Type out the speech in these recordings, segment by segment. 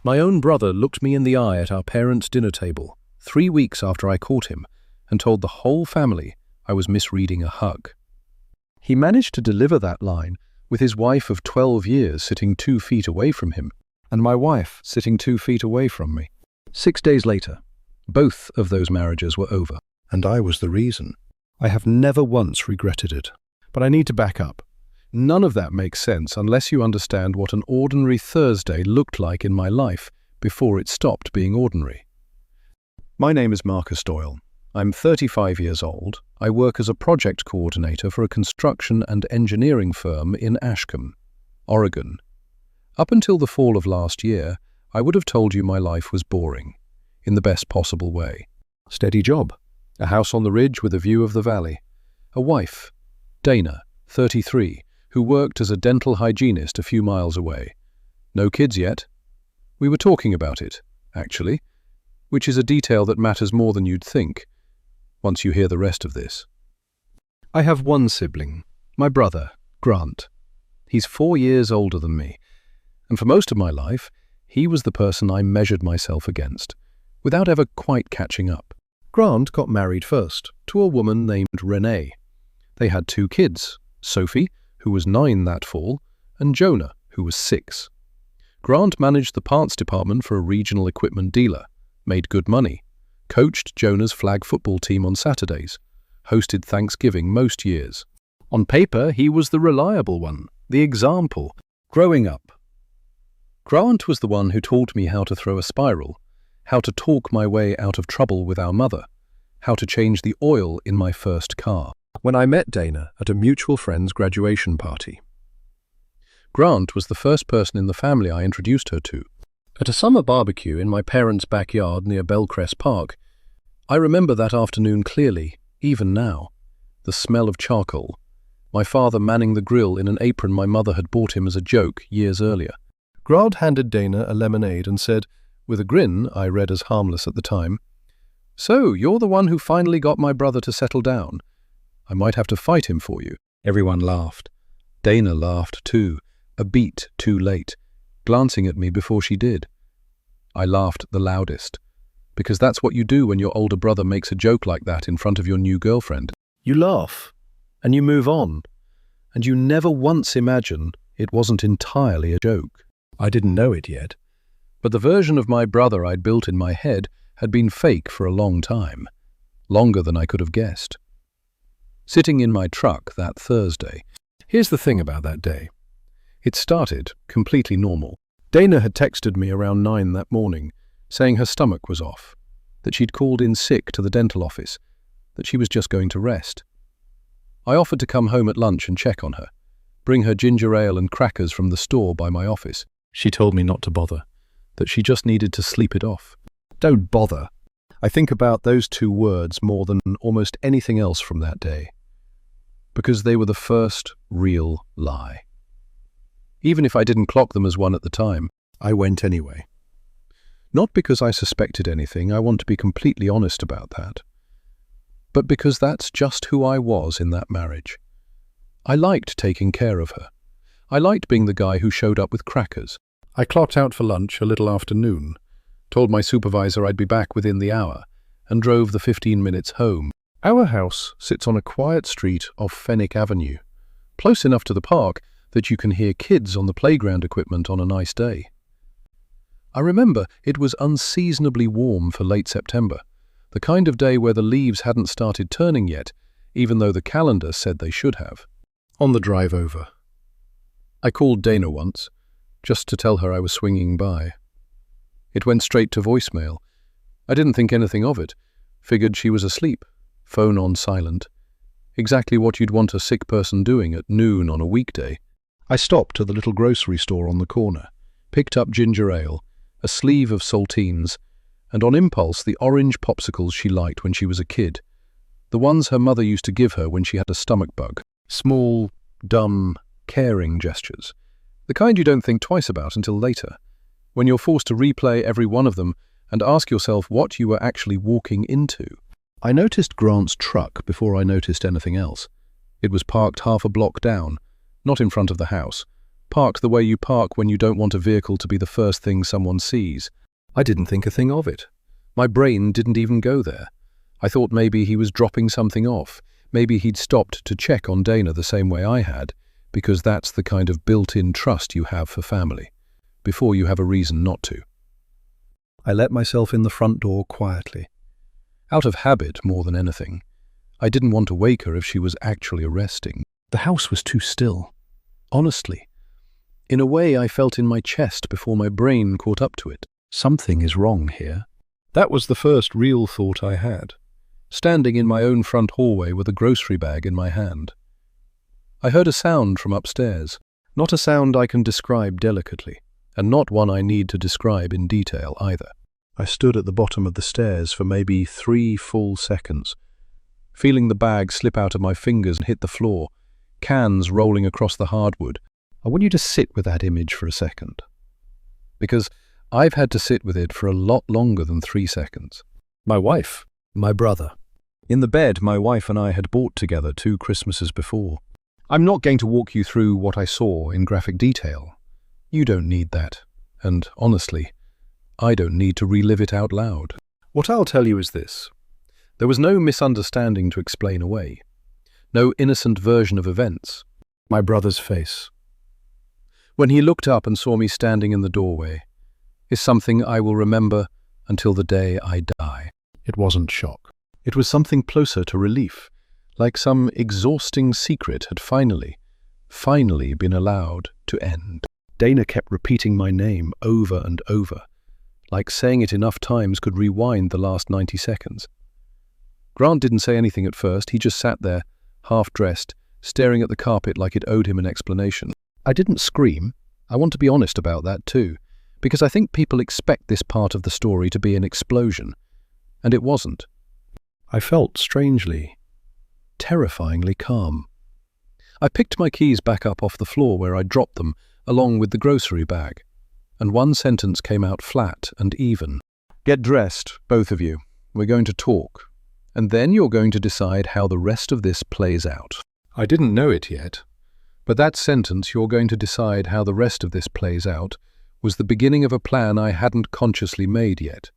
My own brother looked me in the eye at our parents' dinner table 3 weeks after I caught him and told the whole family I was misreading a hug. He managed to deliver that line with his wife of 12 years sitting 2 feet away from him, and my wife sitting 2 feet away from me. 6 days later, both of those marriages were over, and I was the reason. I have never once regretted it. But I need to back up. None of that makes sense unless you understand what an ordinary Thursday looked like in my life before it stopped being ordinary. My name is Marcus Doyle. I'm 35 years old. I work as a project coordinator for a construction and engineering firm in Ashcombe, Oregon. Up until the fall of last year, I would have told you my life was boring, in the best possible way. Steady job, a house on the ridge with a view of the valley, a wife, Dana, 33, who worked as a dental hygienist a few miles away. No kids yet. We were talking about it, actually, which is a detail that matters more than you'd think, once you hear the rest of this. I have one sibling, my brother, Grant. He's 4 years older than me, and for most of my life, he was the person I measured myself against, without ever quite catching up. Grant got married first, to a woman named Renee. They had 2 kids, Sophie, who was 9 that fall, and Jonah, who was 6. Grant managed the parts department for a regional equipment dealer, made good money, coached Jonah's flag football team on Saturdays, hosted Thanksgiving most years. On paper, he was the reliable one, the example. Growing up, Grant was the one who taught me how to throw a spiral, how to talk my way out of trouble with our mother, how to change the oil in my first car. When I met Dana at a mutual friend's graduation party, Grant was the first person in the family I introduced her to. At a summer barbecue in my parents' backyard near Belcrest Park, I remember that afternoon clearly, even now. The smell of charcoal, my father manning the grill in an apron my mother had bought him as a joke years earlier. Grant handed Dana a lemonade and said, with a grin I read as harmless at the time, "So, you're the one who finally got my brother to settle down. I might have to fight him for you." Everyone laughed. Dana laughed too, a beat too late, glancing at me before she did. I laughed the loudest, because that's what you do when your older brother makes a joke like that in front of your new girlfriend. You laugh, and you move on, and you never once imagine it wasn't entirely a joke. I didn't know it yet, but the version of my brother I'd built in my head had been fake for a long time, longer than I could have guessed. Sitting in my truck that Thursday, here's the thing about that day. It started completely normal. Dana had texted me around 9 that morning, saying her stomach was off, that she'd called in sick to the dental office, that she was just going to rest. I offered to come home at lunch and check on her, bring her ginger ale and crackers from the store by my office. She told me not to bother, that she just needed to sleep it off. Don't bother. I think about those 2 words more than almost anything else from that day, because they were the first real lie. Even if I didn't clock them as one at the time, I went anyway. Not because I suspected anything, I want to be completely honest about that, but because that's just who I was in that marriage. I liked taking care of her. I liked being the guy who showed up with crackers. I clocked out for lunch a little after noon, told my supervisor I'd be back within the hour, and drove the 15 minutes home. Our house sits on a quiet street off Fenwick Avenue, close enough to the park that you can hear kids on the playground equipment on a nice day. I remember it was unseasonably warm for late September, the kind of day where the leaves hadn't started turning yet, even though the calendar said they should have. On the drive over, I called Dana once, just to tell her I was swinging by. It went straight to voicemail. I didn't think anything of it, figured she was asleep, phone on silent. Exactly what you'd want a sick person doing at noon on a weekday. I stopped at the little grocery store on the corner, picked up ginger ale, a sleeve of saltines, and on impulse the orange popsicles she liked when she was a kid, the ones her mother used to give her when she had a stomach bug. Small, dumb, caring gestures, the kind you don't think twice about until later, when you're forced to replay every one of them and ask yourself what you were actually walking into. I noticed Grant's truck before I noticed anything else. It was parked half a block down, not in front of the house, Park the way you park when you don't want a vehicle to be the first thing someone sees. I didn't think a thing of it. My brain didn't even go there. I thought maybe he was dropping something off. Maybe he'd stopped to check on Dana the same way I had, because that's the kind of built-in trust you have for family, before you have a reason not to. I let myself in the front door quietly. Out of habit more than anything. I didn't want to wake her if she was actually resting. The house was too still. Honestly. In a way, I felt in my chest before my brain caught up to it. Something is wrong here. That was the first real thought I had, standing in my own front hallway with a grocery bag in my hand. I heard a sound from upstairs, not a sound I can describe delicately, and not one I need to describe in detail either. I stood at the bottom of the stairs for maybe 3 full seconds, feeling the bag slip out of my fingers and hit the floor, cans rolling across the hardwood. I want you to sit with that image for a second, because I've had to sit with it for a lot longer than 3 seconds. My wife, my brother. In the bed my wife and I had bought together 2 Christmases before. I'm not going to walk you through what I saw in graphic detail. You don't need that, and honestly, I don't need to relive it out loud. What I'll tell you is this. There was no misunderstanding to explain away. No innocent version of events. My brother's face, when he looked up and saw me standing in the doorway, is something I will remember until the day I die. It wasn't shock. It was something closer to relief, like some exhausting secret had finally been allowed to end. Dana kept repeating my name over and over, like saying it enough times could rewind the last 90 seconds. Grant didn't say anything at first. He just sat there, half-dressed, staring at the carpet like it owed him an explanation. I didn't scream. I want to be honest about that too, because I think people expect this part of the story to be an explosion, and it wasn't. I felt strangely, terrifyingly calm. I picked my keys back up off the floor where I dropped them, along with the grocery bag, and one sentence came out flat and even. Get dressed, both of you. We're going to talk, and then you're going to decide how the rest of this plays out. I didn't know it yet, but that sentence, you're going to decide how the rest of this plays out, was the beginning of a plan I hadn't consciously made yet.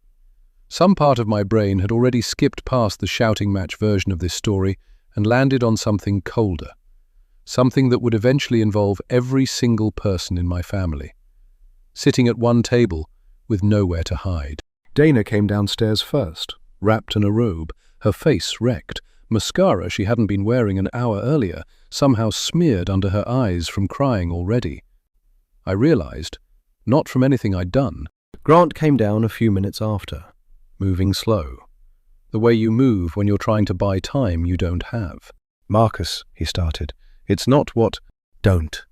Some part of my brain had already skipped past the shouting match version of this story and landed on something colder, something that would eventually involve every single person in my family, sitting at one table with nowhere to hide. Dana came downstairs first, wrapped in a robe, her face wrecked, mascara she hadn't been wearing an hour earlier, somehow smeared under her eyes from crying already. I realized, not from anything I'd done. Grant came down a few minutes after, moving slow, the way you move when you're trying to buy time you don't have. Marcus, he started, it's not what... Don't.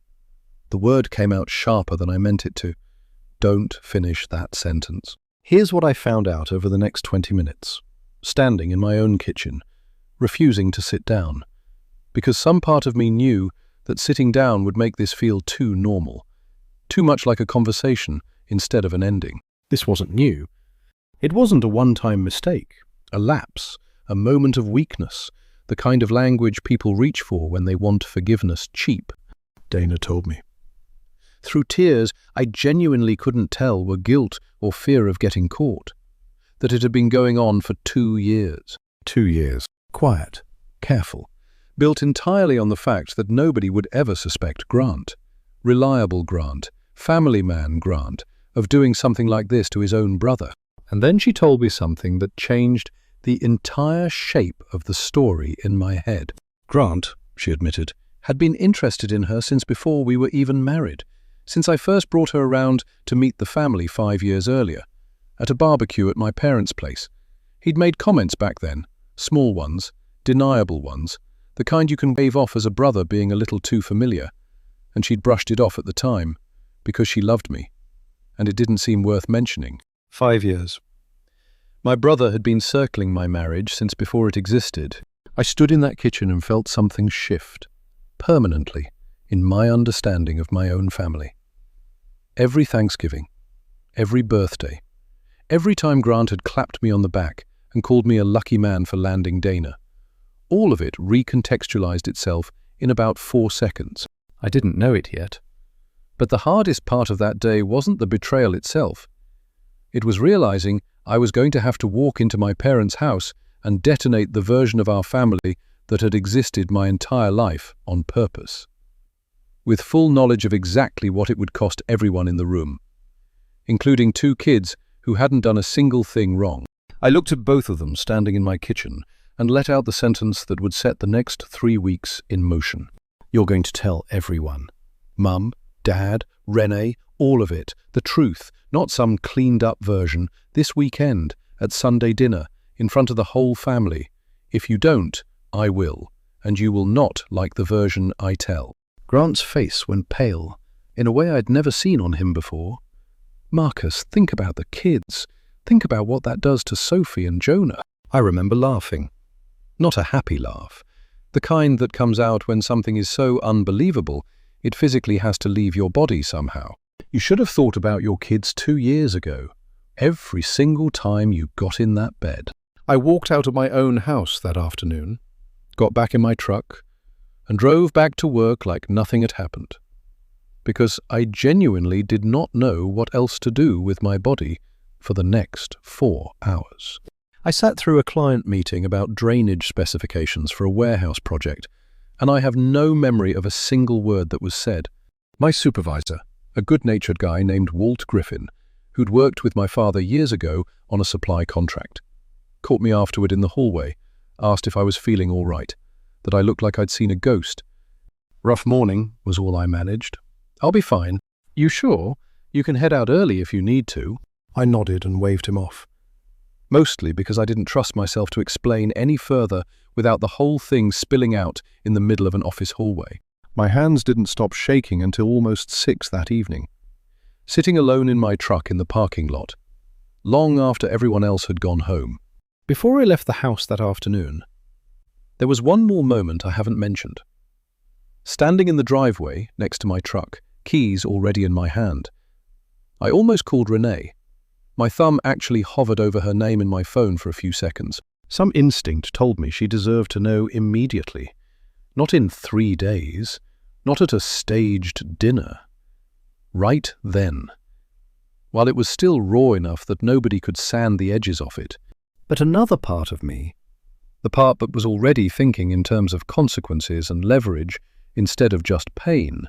The word came out sharper than I meant it to. Don't finish that sentence. Here's what I found out over the next 20 minutes, standing in my own kitchen, refusing to sit down, because some part of me knew that sitting down would make this feel too normal, too much like a conversation instead of an ending. This wasn't new. It wasn't a one-time mistake, a lapse, a moment of weakness, the kind of language people reach for when they want forgiveness cheap, Dana told me. Through tears, I genuinely couldn't tell were guilt or fear of getting caught, that it had been going on for 2 years. 2 years. Quiet, careful, built entirely on the fact that nobody would ever suspect Grant, reliable Grant, family man Grant, of doing something like this to his own brother. And then she told me something that changed the entire shape of the story in my head. Grant, she admitted, had been interested in her since before we were even married, since I first brought her around to meet the family 5 years earlier, at a barbecue at my parents' place. He'd made comments back then, small ones, deniable ones, the kind you can wave off as a brother being a little too familiar, and she'd brushed it off at the time, because she loved me, and it didn't seem worth mentioning. 5 years. My brother had been circling my marriage since before it existed. I stood in that kitchen and felt something shift, permanently, in my understanding of my own family. Every Thanksgiving, every birthday, every time Grant had clapped me on the back and called me a lucky man for landing Dana, all of it recontextualized itself in about 4 seconds. I didn't know it yet, But the hardest part of that day wasn't the betrayal itself. It was realizing I was going to have to walk into my parents' house and detonate the version of our family that had existed my entire life on purpose, with full knowledge of exactly what it would cost everyone in the room, including 2 kids who hadn't done a single thing wrong. I looked at both of them standing in my kitchen and let out the sentence that would set the next 3 weeks in motion. You're going to tell everyone. Mum, Dad, Renee, all of it. The truth, not some cleaned-up version, this weekend, at Sunday dinner, in front of the whole family. If you don't, I will, and you will not like the version I tell. Grant's face went pale, in a way I'd never seen on him before. Marcus, think about the kids. Think about what that does to Sophie and Jonah. I remember laughing. Not a happy laugh. The kind that comes out when something is so unbelievable, it physically has to leave your body somehow. You should have thought about your kids 2 years ago, every single time you got in that bed. I walked out of my own house that afternoon, got back in my truck, and drove back to work like nothing had happened, because I genuinely did not know what else to do with my body for the next 4 hours. I sat through a client meeting about drainage specifications for a warehouse project, and I have no memory of a single word that was said. My supervisor, a good-natured guy named Walt Griffin, who'd worked with my father years ago on a supply contract, caught me afterward in the hallway, asked if I was feeling all right, that I looked like I'd seen a ghost. Rough morning was all I managed. I'll be fine. You sure? You can head out early if you need to. I nodded and waved him off. Mostly because I didn't trust myself to explain any further without the whole thing spilling out in the middle of an office hallway. My hands didn't stop shaking until almost 6 that evening, sitting alone in my truck in the parking lot, long after everyone else had gone home. Before I left the house that afternoon, there was one more moment I haven't mentioned. Standing in the driveway next to my truck, keys already in my hand, I almost called Renee. My thumb actually hovered over her name in my phone for a few seconds. Some instinct told me she deserved to know immediately. Not in 3 days, not at a staged dinner. Right then. While it was still raw enough that nobody could sand the edges off it. But another part of me, the part that was already thinking in terms of consequences and leverage instead of just pain,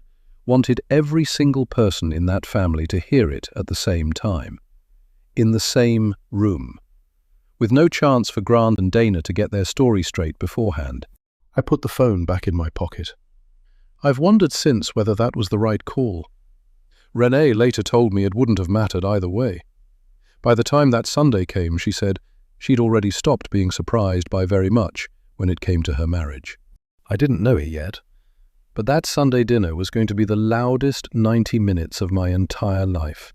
wanted every single person in that family to hear it at the same time. In the same room, with no chance for Grant and Dana to get their story straight beforehand. I put the phone back in my pocket. I've wondered since whether that was the right call. Renee later told me it wouldn't have mattered either way. By the time that Sunday came, she said she'd already stopped being surprised by very much when it came to her marriage. I didn't know it yet, but that Sunday dinner was going to be the loudest 90 minutes of my entire life.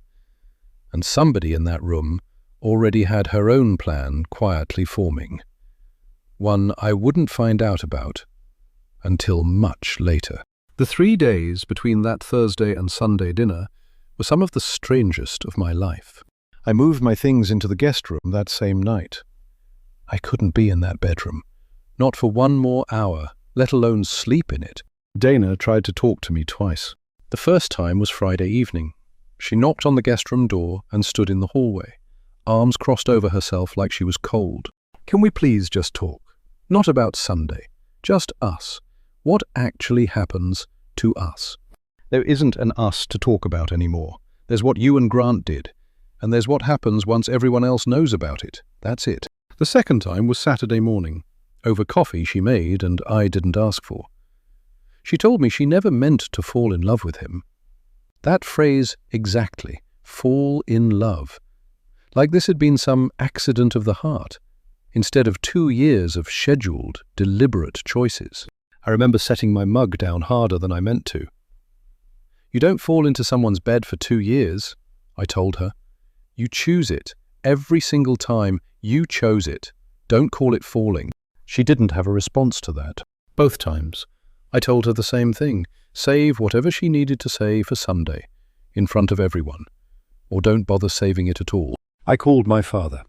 And somebody in that room already had her own plan quietly forming. One I wouldn't find out about until much later. The 3 days between that Thursday and Sunday dinner were some of the strangest of my life. I moved my things into the guest room that same night. I couldn't be in that bedroom, not for 1 more hour, let alone sleep in it. Dana tried to talk to me twice. The first time was Friday evening. She knocked on the guest room door and stood in the hallway, arms crossed over herself like she was cold. Can we please just talk? Not about Sunday, just us. What actually happens to us? There isn't an us to talk about anymore. There's what you and Grant did, and there's what happens once everyone else knows about it. That's it. The second time was Saturday morning, over coffee she made and I didn't ask for. She told me she never meant to fall in love with him. That phrase exactly, fall in love. Like this had been some accident of the heart, instead of 2 years of scheduled, deliberate choices. I remember setting my mug down harder than I meant to. You don't fall into someone's bed for 2 years, I told her. You choose it. Every single time you chose it. Don't call it falling. She didn't have a response to that. Both times. I told her the same thing. Save whatever she needed to say for Sunday, in front of everyone, or don't bother saving it at all. I called my father,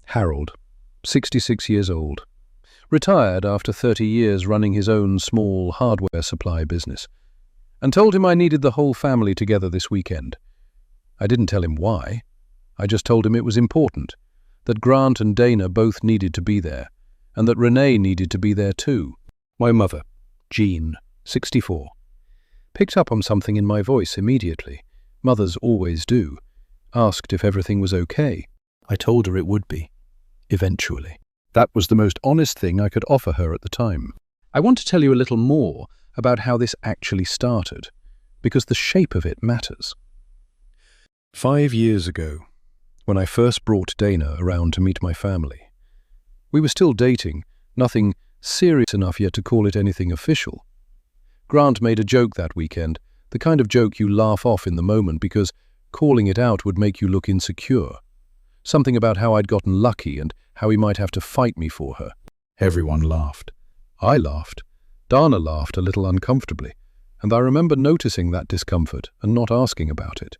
Harold, 66 years old, retired after 30 years running his own small hardware supply business, and told him I needed the whole family together this weekend. I didn't tell him why. I just told him it was important, that Grant and Dana both needed to be there, and that Renee needed to be there too. My mother, Jean, 64, picked up on something in my voice immediately. Mothers always do. Asked if everything was okay. I told her it would be, eventually. That was the most honest thing I could offer her at the time. I want to tell you a little more about how this actually started, because the shape of it matters. 5 years ago, when I first brought Dana around to meet my family, we were still dating, nothing serious enough yet to call it anything official. Grant made a joke that weekend, the kind of joke you laugh off in the moment because calling it out would make you look insecure. Something about how I'd gotten lucky and how he might have to fight me for her. Everyone laughed. I laughed. Dana laughed a little uncomfortably, and I remember noticing that discomfort and not asking about it.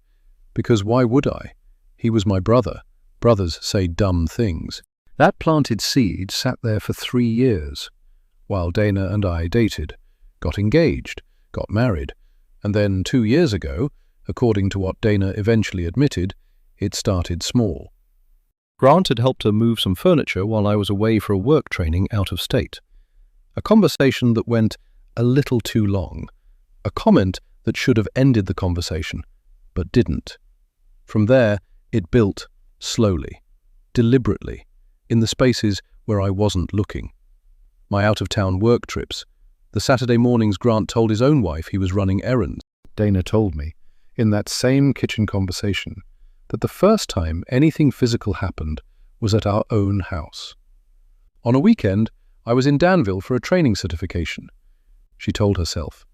Because why would I? He was my brother. Brothers say dumb things. That planted seed sat there for 3 years, while Dana and I dated, got engaged, got married, and then 2 years ago, according to what Dana eventually admitted, it started small. Grant had helped her move some furniture while I was away for a work training out of state. A conversation that went a little too long. A comment that should have ended the conversation, but didn't. From there, it built slowly, deliberately, in the spaces where I wasn't looking. My out-of-town work trips, the Saturday mornings Grant told his own wife he was running errands. Dana told me, in that same kitchen conversation, that the first time anything physical happened was at our own house. On a weekend, I was in Danville for a training certification. She told herself,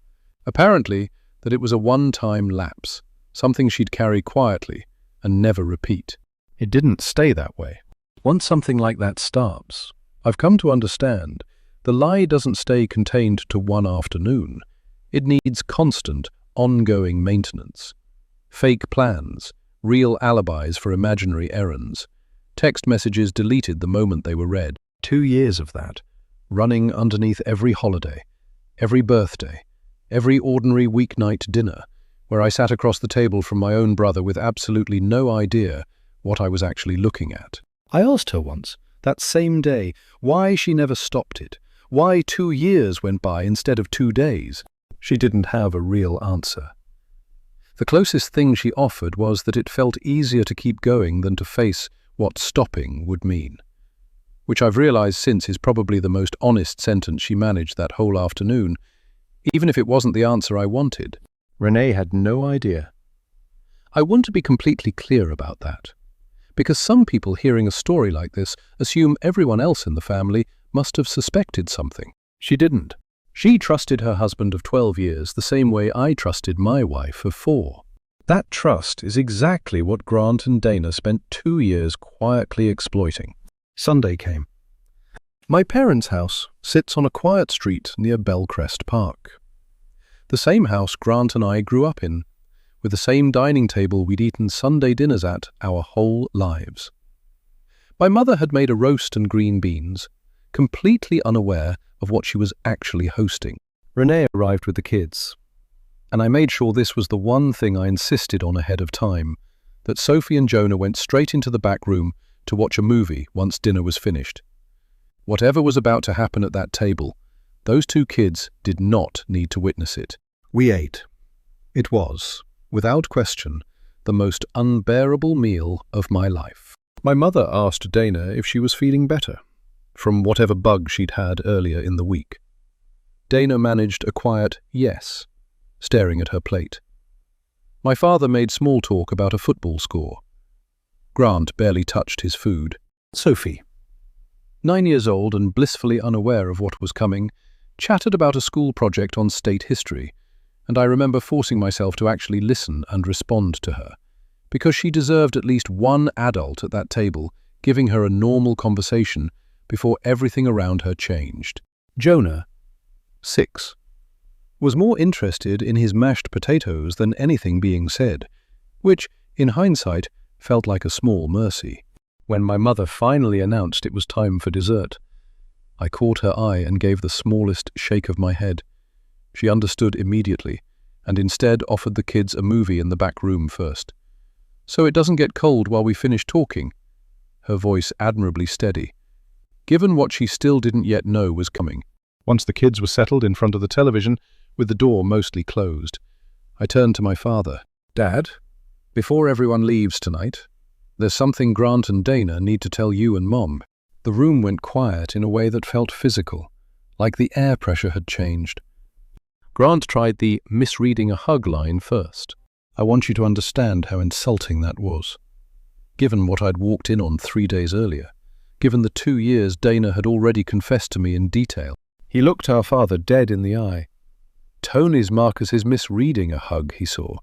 apparently, that it was a one-time lapse, something she'd carry quietly and never repeat. It didn't stay that way. Once something like that starts, I've come to understand, the lie doesn't stay contained to one afternoon. It needs constant, ongoing maintenance. Fake plans, real alibis for imaginary errands. Text messages deleted the moment they were read. 2 years of that, running underneath every holiday, every birthday, every ordinary weeknight dinner, where I sat across the table from my own brother with absolutely no idea what I was actually looking at. I asked her once, that same day, why she never stopped it, why 2 years went by instead of 2 days. She didn't have a real answer. The closest thing she offered was that it felt easier to keep going than to face what stopping would mean, which I've realized since is probably the most honest sentence she managed that whole afternoon, even if it wasn't the answer I wanted. Renee had no idea. I want to be completely clear about that, because some people hearing a story like this assume everyone else in the family must have suspected something. She didn't. She trusted her husband of 12 years the same way I trusted my wife of 4. That trust is exactly what Grant and Dana spent 2 years quietly exploiting. Sunday came. My parents' house sits on a quiet street near Belcrest Park. The same house Grant and I grew up in, with the same dining table we'd eaten Sunday dinners at our whole lives. My mother had made a roast and green beans, completely unaware of what she was actually hosting. Renee arrived with the kids, and I made sure this was the one thing I insisted on ahead of time, that Sophie and Jonah went straight into the back room to watch a movie once dinner was finished. Whatever was about to happen at that table, those 2 kids did not need to witness it. We ate. It was, without question, the most unbearable meal of my life. My mother asked Dana if she was feeling better, from whatever bug she'd had earlier in the week. Dana managed a quiet yes, staring at her plate. My father made small talk about a football score. Grant barely touched his food. Sophie, 9 years old and blissfully unaware of what was coming, chattered about a school project on state history, and I remember forcing myself to actually listen and respond to her, because she deserved at least one adult at that table giving her a normal conversation before everything around her changed. Jonah, 6, was more interested in his mashed potatoes than anything being said, which, in hindsight, felt like a small mercy. When my mother finally announced it was time for dessert, I caught her eye and gave the smallest shake of my head. She understood immediately, and instead offered the kids a movie in the back room first. "So it doesn't get cold while we finish talking," her voice admirably steady, given what she still didn't yet know was coming. Once the kids were settled in front of the television, with the door mostly closed, I turned to my father. "Dad, before everyone leaves tonight, there's something Grant and Dana need to tell you and Mom." The room went quiet in a way that felt physical, like the air pressure had changed. Grant tried the misreading a hug line first. "I want you to understand how insulting that was. Given what I'd walked in on 3 days earlier, given the 2 years Dana had already confessed to me in detail." He looked our father dead in the eye. "Tony's Marcus is misreading a hug he saw.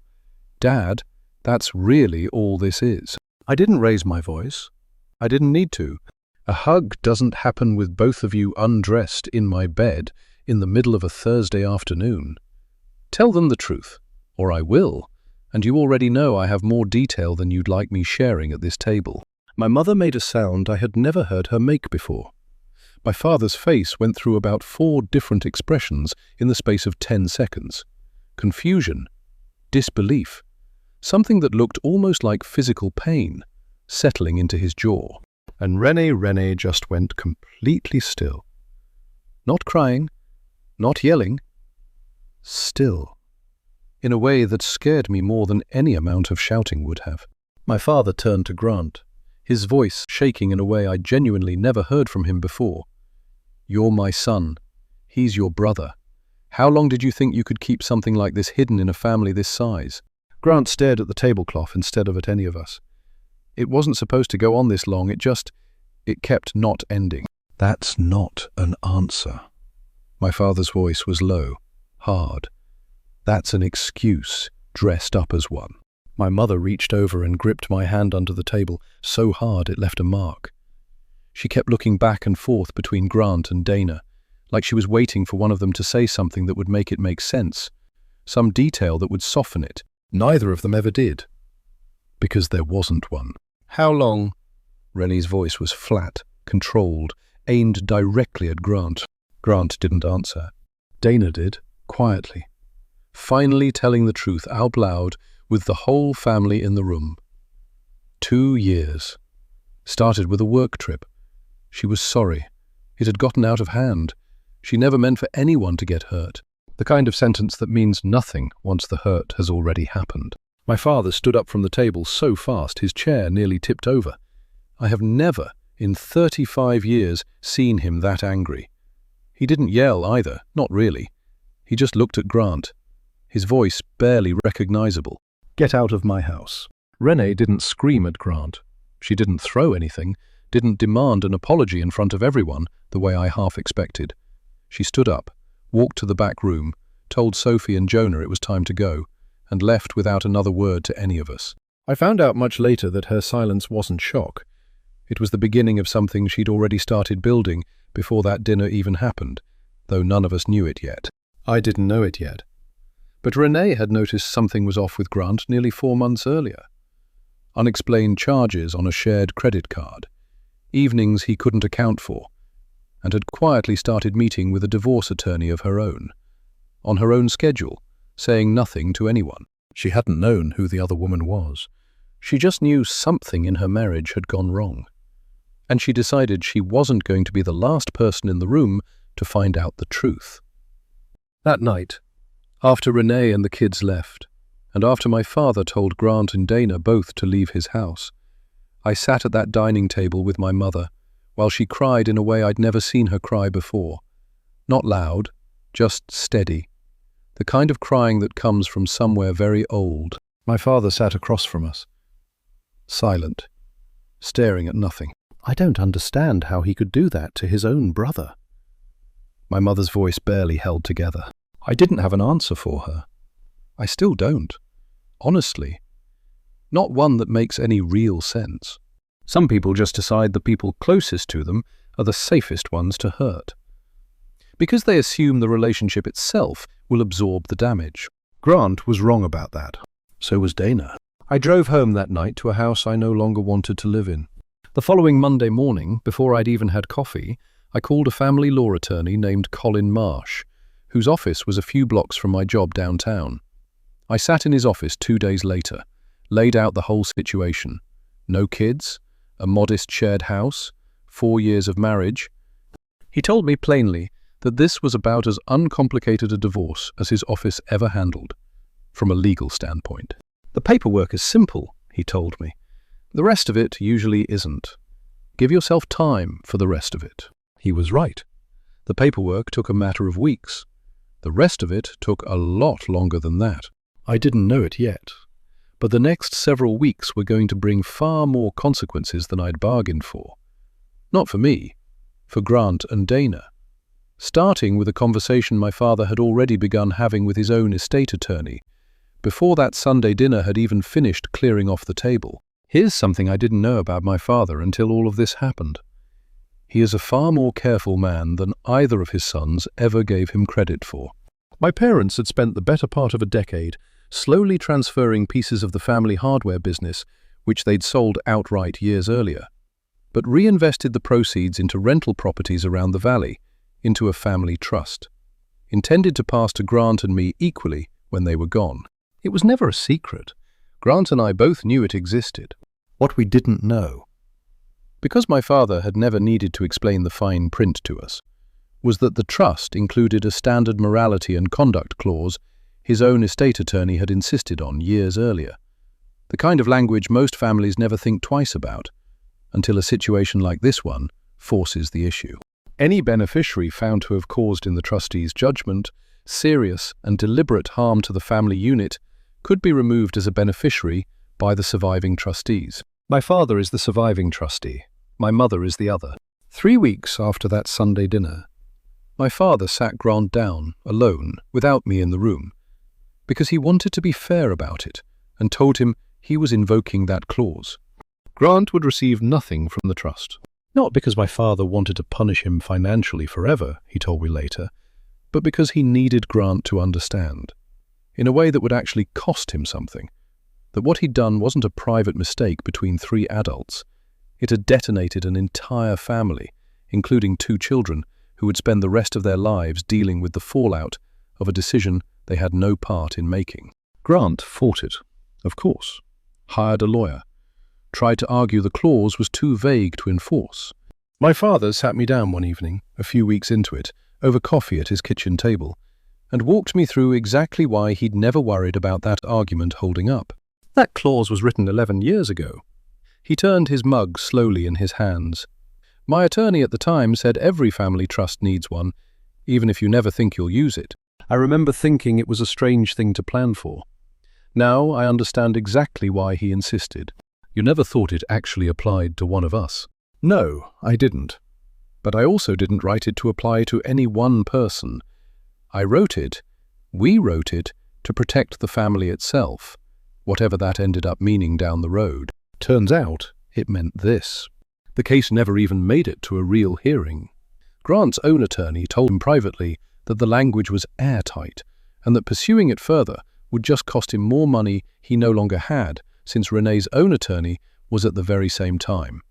Dad, that's really all this is." I didn't raise my voice. I didn't need to. A hug doesn't happen with both of you undressed in my bed in the middle of a Thursday afternoon. Tell them the truth, or I will, and you already know I have more detail than you'd like me sharing at this table. My mother made a sound I had never heard her make before. My father's face went through about 4 different expressions in the space of 10 seconds. Confusion, disbelief, something that looked almost like physical pain settling into his jaw. And René just went completely still. Not crying, not yelling, still, in a way that scared me more than any amount of shouting would have. My father turned to Grant, his voice shaking in a way I genuinely never heard from him before. "You're my son. He's your brother. How long did you think you could keep something like this hidden in a family this size?" Grant stared at the tablecloth instead of at any of us. It wasn't supposed to go on this long, it kept not ending. "That's not an answer." My father's voice was low, hard. "That's an excuse, dressed up as one." My mother reached over and gripped my hand under the table so hard it left a mark. She kept looking back and forth between Grant and Dana, like she was waiting for one of them to say something that would make it make sense, some detail that would soften it. Neither of them ever did, because there wasn't one. "How long?" René's voice was flat, controlled, aimed directly at Grant. Grant didn't answer. Dana did, quietly, finally telling the truth out loud with the whole family in the room. 2 years. Started with a work trip. She was sorry. It had gotten out of hand. She never meant for anyone to get hurt. The kind of sentence that means nothing once the hurt has already happened. My father stood up from the table so fast his chair nearly tipped over. I have never, in 35 years, seen him that angry. He didn't yell either, not really. He just looked at Grant, his voice barely recognizable. "Get out of my house." René didn't scream at Grant. She didn't throw anything, didn't demand an apology in front of everyone the way I half expected. She stood up, walked to the back room, told Sophie and Jonah it was time to go, and left without another word to any of us. I found out much later that her silence wasn't shock. It was the beginning of something she'd already started building before that dinner even happened, though none of us knew it yet. I didn't know it yet. But René had noticed something was off with Grant nearly 4 months earlier. Unexplained charges on a shared credit card, evenings he couldn't account for, and had quietly started meeting with a divorce attorney of her own, on her own schedule, saying nothing to anyone. She hadn't known who the other woman was. She just knew something in her marriage had gone wrong. And she decided she wasn't going to be the last person in the room to find out the truth. That night, after René and the kids left, and after my father told Grant and Dana both to leave his house, I sat at that dining table with my mother, while she cried in a way I'd never seen her cry before. Not loud, just steady. The kind of crying that comes from somewhere very old. My father sat across from us, silent, staring at nothing. I don't understand how he could do that to his own brother. My mother's voice barely held together. I didn't have an answer for her. I still don't. Honestly. Not one that makes any real sense. Some people just decide the people closest to them are the safest ones to hurt, because they assume the relationship itself will absorb the damage. Grant was wrong about that. So was Dana. I drove home that night to a house I no longer wanted to live in. The following Monday morning, before I'd even had coffee, I called a family law attorney named Colin Marsh, whose office was a few blocks from my job downtown. I sat in his office 2 days later, laid out the whole situation. No kids, a modest shared house, 4 years of marriage. He told me plainly that this was about as uncomplicated a divorce as his office ever handled, from a legal standpoint. The paperwork is simple, he told me. The rest of it usually isn't. Give yourself time for the rest of it. He was right. The paperwork took a matter of weeks. The rest of it took a lot longer than that. I didn't know it yet, but the next several weeks were going to bring far more consequences than I'd bargained for. Not for me, for Grant and Dana. Starting with a conversation my father had already begun having with his own estate attorney, before that Sunday dinner had even finished clearing off the table. Here's something I didn't know about my father until all of this happened. He is a far more careful man than either of his sons ever gave him credit for. My parents had spent the better part of a decade slowly transferring pieces of the family hardware business, which they'd sold outright years earlier, but reinvested the proceeds into rental properties around the valley, into a family trust, intended to pass to Grant and me equally when they were gone. It was never a secret. Grant and I both knew it existed. What we didn't know, because my father had never needed to explain the fine print to us, was that the trust included a standard morality and conduct clause his own estate attorney had insisted on years earlier. The kind of language most families never think twice about, until a situation like this one forces the issue. Any beneficiary found to have caused in the trustee's judgment serious and deliberate harm to the family unit could be removed as a beneficiary by the surviving trustees. My father is the surviving trustee. My mother is the other. 3 weeks after that Sunday dinner, my father sat Grant down, alone, without me in the room, because he wanted to be fair about it and told him he was invoking that clause. Grant would receive nothing from the trust. Not because my father wanted to punish him financially forever, he told me later, but because he needed Grant to understand, in a way that would actually cost him something, that what he'd done wasn't a private mistake between 3 adults. It had detonated an entire family, including 2 children, who would spend the rest of their lives dealing with the fallout of a decision they had no part in making. Grant fought it, of course, hired a lawyer, tried to argue the clause was too vague to enforce. My father sat me down one evening, a few weeks into it, over coffee at his kitchen table, and walked me through exactly why he'd never worried about that argument holding up. That clause was written 11 years ago. He turned his mug slowly in his hands. My attorney at the time said every family trust needs one, even if you never think you'll use it. I remember thinking it was a strange thing to plan for. Now I understand exactly why he insisted. You never thought it actually applied to one of us? No, I didn't. But I also didn't write it to apply to any one person. We wrote it to protect the family itself, whatever that ended up meaning down the road. Turns out, it meant this. The case never even made it to a real hearing. Grant's own attorney told him privately that the language was airtight, and that pursuing it further would just cost him more money he no longer had, since Renee's own attorney was at the very same time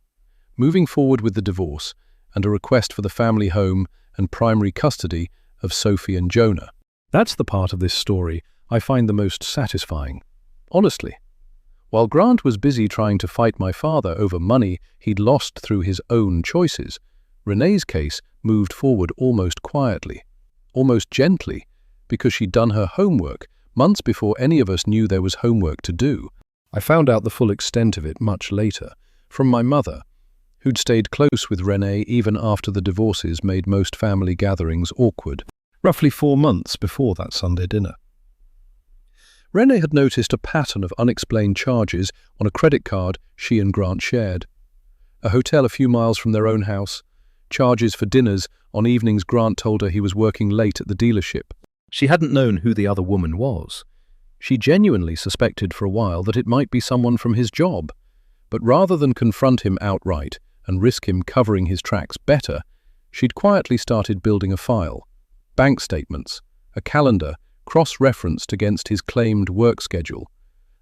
moving forward with the divorce and a request for the family home and primary custody of Sophie and Jonah. That's the part of this story I find the most satisfying. Honestly, while Grant was busy trying to fight my father over money he'd lost through his own choices, Renee's case moved forward almost quietly, almost gently, because she'd done her homework months before any of us knew there was homework to do. I found out the full extent of it much later, from my mother, who'd stayed close with Renee even after the divorces made most family gatherings awkward, roughly 4 months before that Sunday dinner. Renee had noticed a pattern of unexplained charges on a credit card she and Grant shared. A hotel a few miles from their own house, charges for dinners on evenings Grant told her he was working late at the dealership. She hadn't known who the other woman was. She genuinely suspected for a while that it might be someone from his job, but rather than confront him outright and risk him covering his tracks better, she'd quietly started building a file, bank statements, a calendar cross-referenced against his claimed work schedule,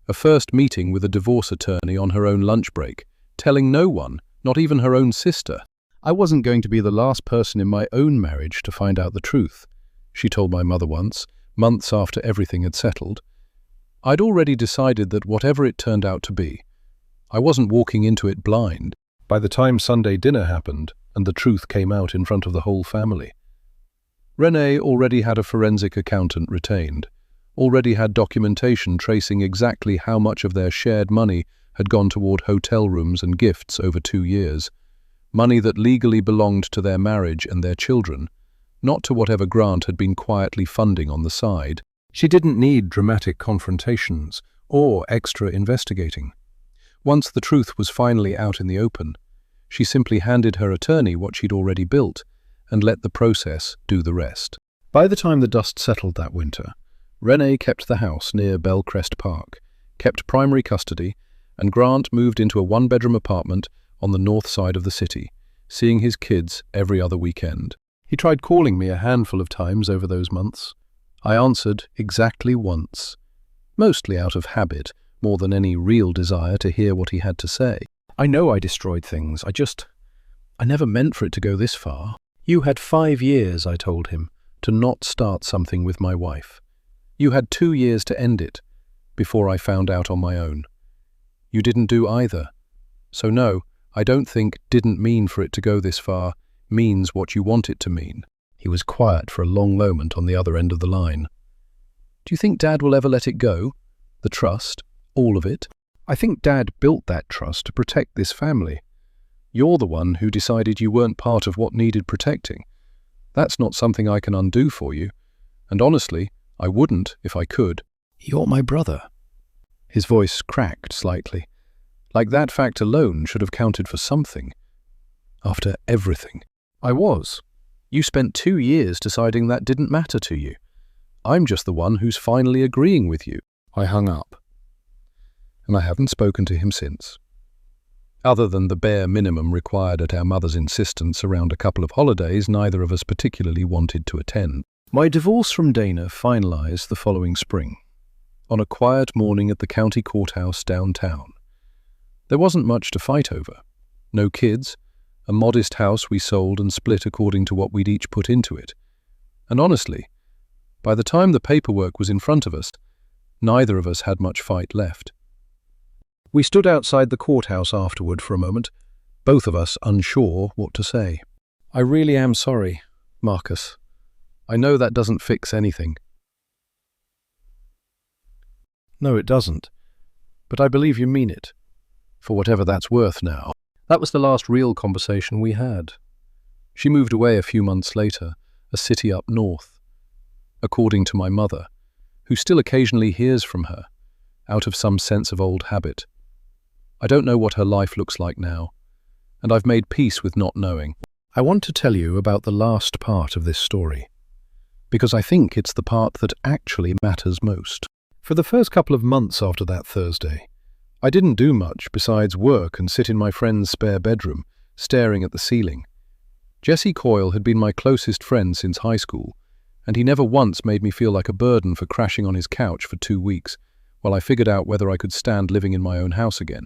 a first meeting with a divorce attorney on her own lunch break, telling no one, not even her own sister. I wasn't going to be the last person in my own marriage to find out the truth, she told my mother once, months after everything had settled. I'd already decided that whatever it turned out to be, I wasn't walking into it blind. By the time Sunday dinner happened and the truth came out in front of the whole family, Renee already had a forensic accountant retained, already had documentation tracing exactly how much of their shared money had gone toward hotel rooms and gifts over 2 years, money that legally belonged to their marriage and their children, not to whatever Grant had been quietly funding on the side. She didn't need dramatic confrontations or extra investigating. Once the truth was finally out in the open, she simply handed her attorney what she'd already built and let the process do the rest. By the time the dust settled that winter, Renee kept the house near Belcrest Park, kept primary custody, and Grant moved into a one-bedroom apartment on the north side of the city, seeing his kids every other weekend. He tried calling me a handful of times over those months. I answered exactly once, mostly out of habit, more than any real desire to hear what he had to say. I know I destroyed things, I never meant for it to go this far. You had 5 years, I told him, to not start something with my wife. You had 2 years to end it, before I found out on my own. You didn't do either. So no, I don't think didn't mean for it to go this far means what you want it to mean. He was quiet for a long moment on the other end of the line. Do you think Dad will ever let it go? The trust? All of it? I think Dad built that trust to protect this family. You're the one who decided you weren't part of what needed protecting. That's not something I can undo for you. And honestly, I wouldn't if I could. You're my brother. His voice cracked slightly. Like that fact alone should have counted for something. After everything. I was. You spent 2 years deciding that didn't matter to you. I'm just the one who's finally agreeing with you. I hung up. And I haven't spoken to him since. Other than the bare minimum required at our mother's insistence around a couple of holidays neither of us particularly wanted to attend. My divorce from Dana finalized the following spring, on a quiet morning at the county courthouse downtown. There wasn't much to fight over. No kids, a modest house we sold and split according to what we'd each put into it. And honestly, by the time the paperwork was in front of us, neither of us had much fight left. We stood outside the courthouse afterward for a moment, both of us unsure what to say. I really am sorry, Marcus. I know that doesn't fix anything. No, it doesn't. But I believe you mean it, for whatever that's worth now. That was the last real conversation we had. She moved away a few months later, a city up north. According to my mother, who still occasionally hears from her, out of some sense of old habit. I don't know what her life looks like now, and I've made peace with not knowing. I want to tell you about the last part of this story, because I think it's the part that actually matters most. For the first couple of months after that Thursday, I didn't do much besides work and sit in my friend's spare bedroom, staring at the ceiling. Jesse Coyle had been my closest friend since high school, and he never once made me feel like a burden for crashing on his couch for 2 weeks, while I figured out whether I could stand living in my own house again.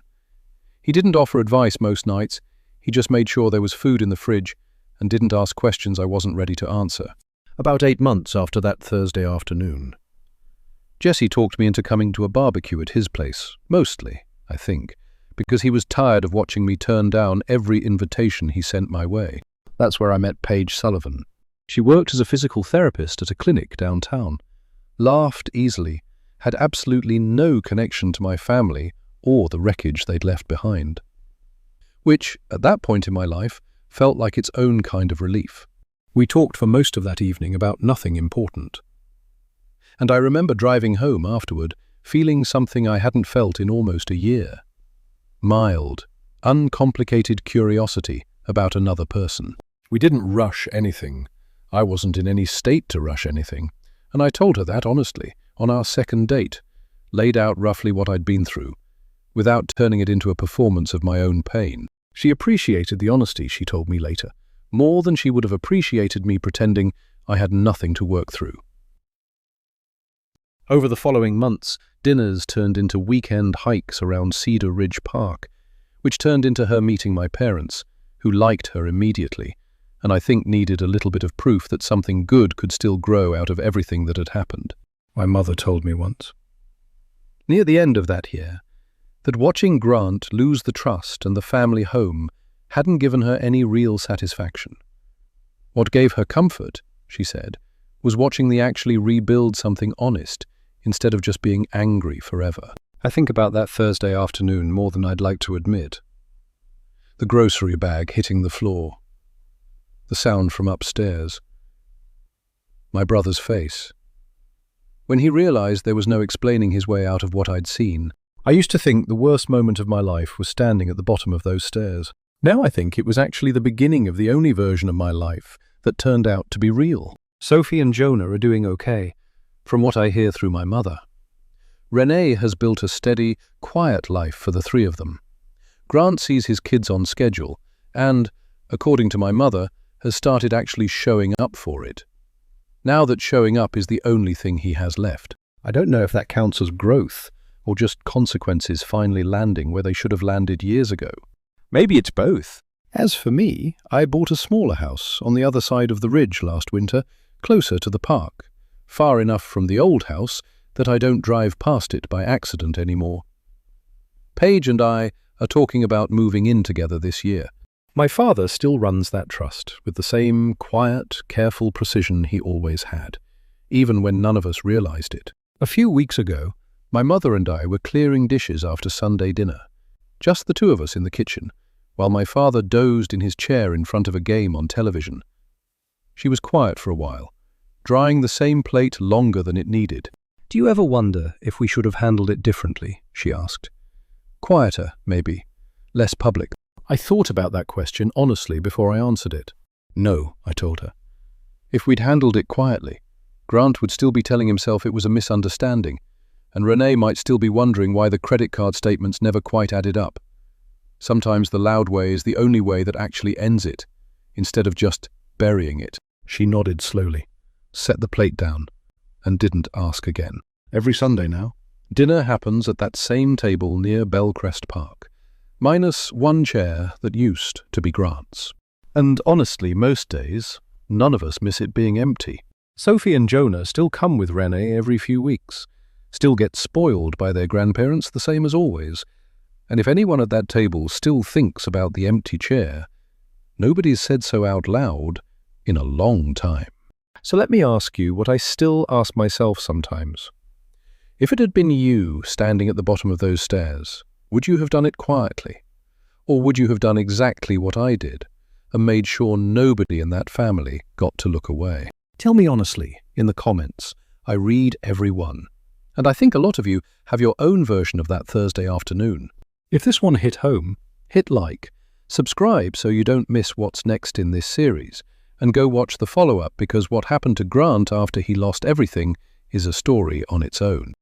He didn't offer advice most nights, he just made sure there was food in the fridge and didn't ask questions I wasn't ready to answer. About 8 months after that Thursday afternoon, Jesse talked me into coming to a barbecue at his place, mostly, I think, because he was tired of watching me turn down every invitation he sent my way. That's where I met Paige Sullivan. She worked as a physical therapist at a clinic downtown, laughed easily, had absolutely no connection to my family or the wreckage they'd left behind. Which, at that point in my life, felt like its own kind of relief. We talked for most of that evening about nothing important. And I remember driving home afterward, feeling something I hadn't felt in almost a year. Mild, uncomplicated curiosity about another person. We didn't rush anything. I wasn't in any state to rush anything, and I told her that honestly, on our second date, laid out roughly what I'd been through, without turning it into a performance of my own pain. She appreciated the honesty, she told me later, more than she would have appreciated me pretending I had nothing to work through. Over the following months, dinners turned into weekend hikes around Cedar Ridge Park, which turned into her meeting my parents, who liked her immediately, and I think needed a little bit of proof that something good could still grow out of everything that had happened. My mother told me once. near the end of that year, that watching Grant lose the trust and the family home hadn't given her any real satisfaction. What gave her comfort, she said, was watching the actually rebuild something honest instead of just being angry forever. I think about that Thursday afternoon more than I'd like to admit. The grocery bag hitting the floor, the sound from upstairs, my brother's face. When he realized there was no explaining his way out of what I'd seen, I used to think the worst moment of my life was standing at the bottom of those stairs. Now I think it was actually the beginning of the only version of my life that turned out to be real. Sophie and Jonah are doing okay, from what I hear through my mother. Renee has built a steady, quiet life for the three of them. Grant sees his kids on schedule and, according to my mother, has started actually showing up for it. Now that showing up is the only thing he has left. I don't know if that counts as growth or just consequences finally landing where they should have landed years ago. Maybe it's both. As for me, I bought a smaller house on the other side of the ridge last winter, closer to the park, far enough from the old house that I don't drive past it by accident anymore. Paige and I are talking about moving in together this year. My father still runs that trust with the same quiet, careful precision he always had, even when none of us realized it. A few weeks ago, my mother and I were clearing dishes after Sunday dinner, just the two of us in the kitchen, while my father dozed in his chair in front of a game on television. She was quiet for a while, drying the same plate longer than it needed. "Do you ever wonder if we should have handled it differently?" she asked. "Quieter, maybe. Less public." I thought about that question honestly before I answered it. "No," I told her. "If we'd handled it quietly, Grant would still be telling himself it was a misunderstanding, and Renee might still be wondering why the credit card statements never quite added up. Sometimes the loud way is the only way that actually ends it, instead of just burying it." She nodded slowly, set the plate down, and didn't ask again. Every Sunday now, dinner happens at that same table near Belcrest Park, minus one chair that used to be Grant's. And honestly, most days, none of us miss it being empty. Sophie and Jonah still come with Renee every few weeks, still get spoiled by their grandparents the same as always, and if anyone at that table still thinks about the empty chair, nobody's said so out loud in a long time. So let me ask you what I still ask myself sometimes. If it had been you standing at the bottom of those stairs, would you have done it quietly? Or would you have done exactly what I did and made sure nobody in that family got to look away? Tell me honestly in the comments. I read every one. And I think a lot of you have your own version of that Thursday afternoon. If this one hit home, hit like, subscribe so you don't miss what's next in this series, and go watch the follow-up because what happened to Grant after he lost everything is a story on its own.